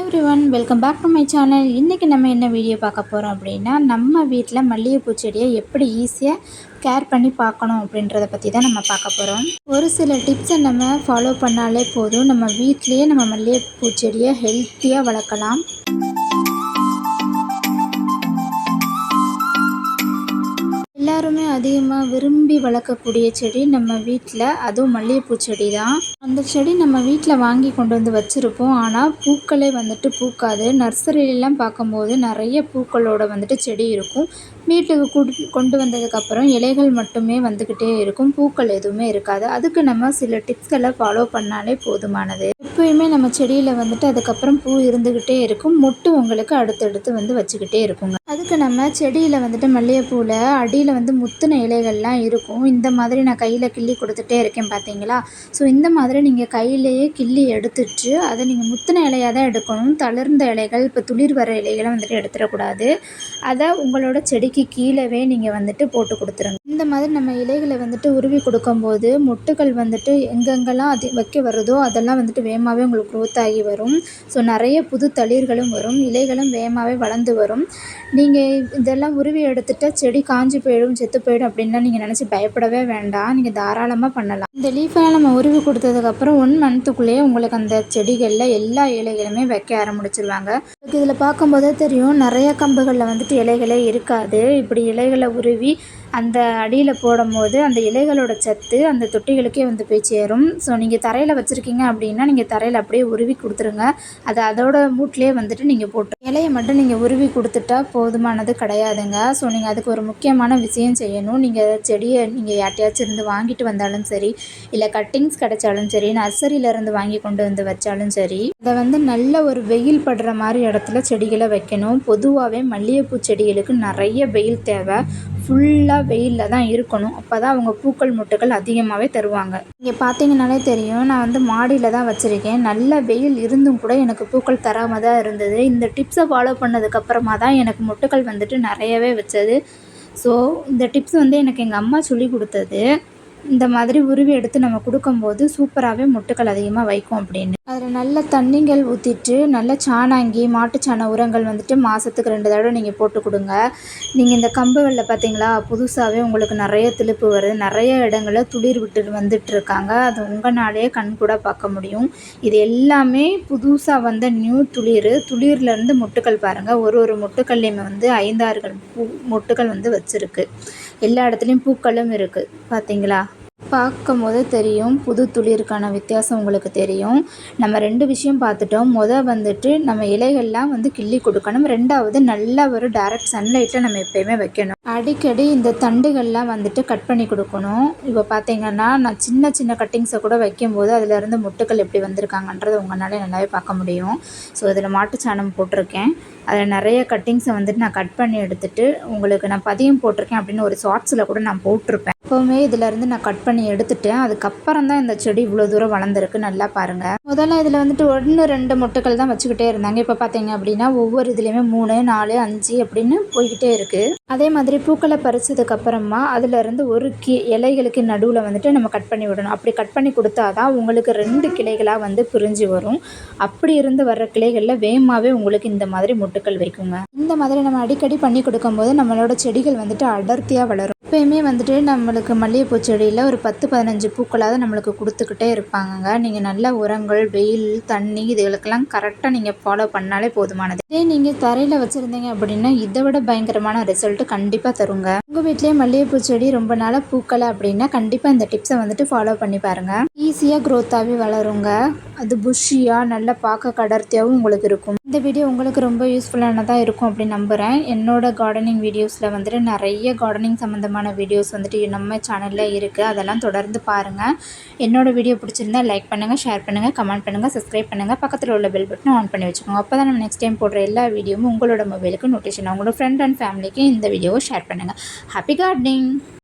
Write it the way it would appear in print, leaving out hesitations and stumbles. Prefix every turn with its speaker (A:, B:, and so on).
A: Everyone welcome back to my channel. இன்றைக்கி நம்ம என்ன வீடியோ பார்க்க போகிறோம் அப்படின்னா, நம்ம வீட்டில் மல்லிகைப்பூ செடியை எப்படி ஈஸியாக கேர் பண்ணி பார்க்கணும் அப்படின்றத பற்றி தான் நம்ம பார்க்க போகிறோம். ஒரு சில டிப்ஸை நம்ம ஃபாலோ பண்ணாலே போதும், நம்ம வீட்டிலேயே நம்ம மல்லிகைப்பூ செடியை ஹெல்த்தியாக வளர்க்கலாம். எல்லாருமே அதிகமாக விரும்பி வளர்க்கக்கூடிய செடி நம்ம வீட்டில், அதுவும் மல்லிகைப்பூ செடி தான். அந்த செடி நம்ம வீட்டில் வாங்கி கொண்டு வந்து வச்சுருப்போம், ஆனால் பூக்களே பூக்காது. நர்சரியிலலாம் பார்க்கும்போது நிறைய பூக்களோட செடி இருக்கும். வீட்டுக்கு கொண்டு வந்ததுக்கப்புறம் இலைகள் மட்டுமே வந்துக்கிட்டே இருக்கும், பூக்கள் எதுவுமே இருக்காது. அதுக்கு நம்ம சில டிப்ஸ்களை ஃபாலோ பண்ணாலே போதுமானது. எப்போயுமே நம்ம செடியில் அதுக்கப்புறம் பூ இருந்துக்கிட்டே இருக்கும், மொட்டு உங்களுக்கு அடுத்தடுத்து வச்சுக்கிட்டே இருக்குங்க. அதுக்கு நம்ம செடியில் மல்லிகைப்பூவில் அடியில் முத்தின இலைகள்லாம் இருக்கும். இந்த மாதிரி நான் கையில் கிள்ளி கொடுத்துட்டே இருக்கேன் பார்த்தீங்களா? ஸோ இந்த மாதிரி நீங்கள் கையிலேயே கிள்ளி எடுத்துட்டு அதை நீங்கள் முத்தின இலையாக தான் எடுக்கணும். தளிர்ந்த இலைகள், இப்போ துளிர் வர இலைகளை எடுத்துடக்கூடாது. அதை உங்களோட செடிக்கு கீழவே நீங்கள் போட்டு கொடுத்துருங்க. இந்த மாதிரி நம்ம இலைகளை உருவி கொடுக்கும்போது மொட்டுகள் எங்கெங்கெல்லாம் அது வைக்க வருதோ அதெல்லாம் வேகமாகவே உங்களுக்கு க்ரோத் ஆகி வரும். ஸோ நிறைய புது தளிர்களும் வரும், இலைகளும் வேகமாகவே வளர்ந்து வரும். நீங்கள் இதெல்லாம் உருவி எடுத்துகிட்டு செடி காஞ்சி போயிடும், செத்து போயிடும் அப்படின்லாம் நீங்கள் நினச்சி பயப்படவே வேண்டாம். நீங்கள் தாராளமாக பண்ணலாம். இந்த லீஃபெல்லாம் நம்ம உருவி கொடுத்ததுக்கப்புறம் 1 மந்த்துக்குள்ளேயே உங்களுக்கு அந்த செடிகளில் எல்லா இலைகளுமே வைக்க ஆரம்பிச்சிருவாங்க. இதில் பார்க்கும்போதே தெரியும், நிறைய கம்புகளில் இலைகளே இருக்காது. இப்படி இலைகளை உருவி அந்த அடியில் போடும்போது அந்த இலைகளோட சத்து அந்த தொட்டிகளுக்கே போய் சேரும். ஸோ நீங்கள் தரையில் வச்சுருக்கீங்க அப்படின்னா நீங்கள் தரையில் அப்படியே உருவி கொடுத்துருங்க. அதை அதோட மூட்டிலே நீங்கள் போட்டு இலையை மட்டும் நீங்கள் உருவி கொடுத்துட்டா போதுமானது கிடையாதுங்க. ஸோ நீங்கள் அதுக்கு ஒரு முக்கியமான விஷயம் செய்யணும். நீங்கள் செடியை நீங்கள் யார்ட்டையாச்சும் இருந்து வாங்கிட்டு வந்தாலும் சரி, இல்லை கட்டிங்ஸ் கிடைச்சாலும் சரி, நர்சரியிலேருந்து வாங்கி கொண்டு வந்து வச்சாலும் சரி, அதை நல்ல ஒரு வெயில் படுற மாதிரி இடத்துல செடிகளை வைக்கணும். பொதுவாகவே மல்லிகைப்பூ செடிகளுக்கு நிறைய வெயில் தேவை. ஃபுல்லாக வெயிலில் தான் இருக்கணும், அப்போ தான் அவங்க பூக்கள் மொட்டுகள் அதிகமாகவே தருவாங்க. இங்கே பார்த்தீங்கன்னாலே தெரியும், நான் மாடியில் தான் வச்சுருக்கேன். நல்ல வெயில் இருந்தும் கூட எனக்கு பூக்கள் தராமல் தான் இருந்தது. இந்த டிப்ஸை ஃபாலோ பண்ணதுக்கப்புறமா தான் எனக்கு மொட்டுகள் நிறையவே வச்சது. ஸோ இந்த டிப்ஸ் எனக்கு எங்கள் அம்மா சொல்லி கொடுத்தது. இந்த மாதிரி உருவி எடுத்து நம்ம கொடுக்கும்போது சூப்பராகவே மொட்டுக்கள் அதிகமாக வைக்கும் அப்படின்னு. அதில் நல்ல தண்ணிகள் ஊற்றிட்டு நல்ல சாணாங்கி, மாட்டுச்சாண உரங்கள் மாதத்துக்கு 2 தடவை நீங்கள் போட்டு கொடுங்க. நீங்கள் இந்த கம்புகளில் பார்த்தீங்களா, புதுசாகவே உங்களுக்கு நிறைய திலுப்பு வருது, நிறைய இடங்களில் துளிர் விட்டு வந்துட்டுருக்காங்க. அது உங்களாலேயே கண் கூட பார்க்க முடியும். இது எல்லாமே புதுசாக வந்த நியூ துளிர்லேருந்து மொட்டுக்கள் பாருங்கள். ஒரு மொட்டுக்கள்லேயுமே 5-6 மொட்டுக்கள் வச்சுருக்கு. எல்லா இடத்துலையும் பூக்களும் இருக்குது பார்த்தீங்களா? பார்க்கும் போது தெரியும், புது துளிருக்கான வித்தியாசம் உங்களுக்கு தெரியும். நம்ம 2 விஷயம் பார்த்துட்டோம். நம்ம இலைகள்லாம் கிள்ளி கொடுக்கணும். 2வது நல்ல ஒரு டைரக்ட் சன்லைட்டில் நம்ம எப்போயுமே வைக்கணும். அடிக்கடி இந்த தண்டுகள்லாம் கட் பண்ணி கொடுக்கணும். இப்போ பார்த்தீங்கன்னா நான் சின்ன சின்ன கட்டிங்ஸை கூட வைக்கும்போது அதிலேருந்து மொட்டுக்கள் எப்படி வந்திருக்காங்கன்றதை உங்களால் நல்லாவே பார்க்க முடியும். ஸோ இதில் மாட்டுச்சாணம் போட்டிருக்கேன். அதில் நிறைய கட்டிங்ஸை நான் கட் பண்ணி எடுத்துகிட்டு உங்களுக்கு நான் பதியம் போட்டிருக்கேன் அப்படின்னு ஒரு ஷார்ட்ஸில் கூட நான் போட்டிருப்பேன். எப்போவுமே இதிலேருந்து நான் கட் பண்ணி எடுத்துட்டேன். அதுக்கப்புறம் தான் இந்த செடி இவ்வளோ தூரம் வளர்ந்துருக்கு, நல்லா பாருங்கள். முதல்ல இதில் 1-2 மொட்டுக்கள் தான் வச்சுக்கிட்டே இருந்தாங்க. இப்போ பார்த்தீங்க அப்படின்னா ஒவ்வொரு இதுலேயுமே 3, 4, 5 அப்படின்னு போய்கிட்டே இருக்குது. அதே மாதிரி பூக்களை பறிச்சதுக்கப்புறமா அதிலேருந்து ஒரு இலைகளுக்கு நடுவில் நம்ம கட் பண்ணி விடணும். அப்படி கட் பண்ணி கொடுத்தா தான் உங்களுக்கு 2 கிளைகளாக பிரிஞ்சு வரும். அப்படி இருந்து வர்ற கிளைகளில் வேகமாகவே உங்களுக்கு இந்த மாதிரி மொட்டுக்கள் வைக்குங்க. இந்த மாதிரி நம்ம அடிக்கடி பண்ணி கொடுக்கும்போது நம்மளோட செடிகள் அடர்த்தியாக வளரும். எப்போயுமே நம்மளுக்கு மல்லிகைப்பூ செடியில் ஒரு 10-15 பூக்களாவது நம்மளுக்கு கொடுத்துக்கிட்டே இருப்பாங்கங்க. நீங்கள் நல்ல உரங்கள், வெயில், தண்ணி இதுகளுக்கெல்லாம் கரெக்டாக நீங்கள் ஃபாலோ பண்ணாலே போதுமானது. இதே நீங்கள் தரையில் வச்சுருந்தீங்க அப்படின்னா இதை விட பயங்கரமான ரிசல்ட் கண்டிப்பாக தருங்க. உங்கள் வீட்டிலேயே மல்லிகைப்பூ செடி ரொம்ப நாளாக பூக்கலை அப்படின்னா கண்டிப்பாக இந்த டிப்ஸை ஃபாலோ பண்ணி பாருங்கள். ஈஸியாக க்ரோத்தாகவே வளருங்க. அது புஷ்ஷியாக நல்லா பார்க்க கடர்த்தியாகவும் உங்களுக்கு இருக்கும். இந்த வீடியோ உங்களுக்கு ரொம்ப யூஸ்ஃபுல்லானதாக இருக்கும் அப்படின்னு நம்புகிறேன். என்னோட கார்டனிங் வீடியோஸில் நிறைய கார்டனிங் சம்மந்தமான வீடியோஸ் நம்ம சேனலில் இருக்குது. அதெல்லாம் தொடர்ந்து பாருங்கள். என்னோடய வீடியோ பிடிச்சிருந்தா லைக் பண்ணுங்கள், ஷேர் பண்ணுங்கள், கமெண்ட் பண்ணுங்கள், சப்ஸ்கிரைப் பண்ணுங்கள். பக்கத்தில் உள்ள பெல் பட்டனை ஆன் பண்ணி வச்சுக்கோங்க. அப்போ தான் நம்ம நெக்ஸ்ட் டைம் போடுற எல்லா வீடியோவும் உங்களோட மொபைலுக்கு நோட்டிஃபிகேஷன். உங்களோட ஃப்ரெண்ட் அண்ட் ஃபேமிலிக்கு இந்த வீடியோவை ஷேர் பண்ணுங்கள். Happy gardening.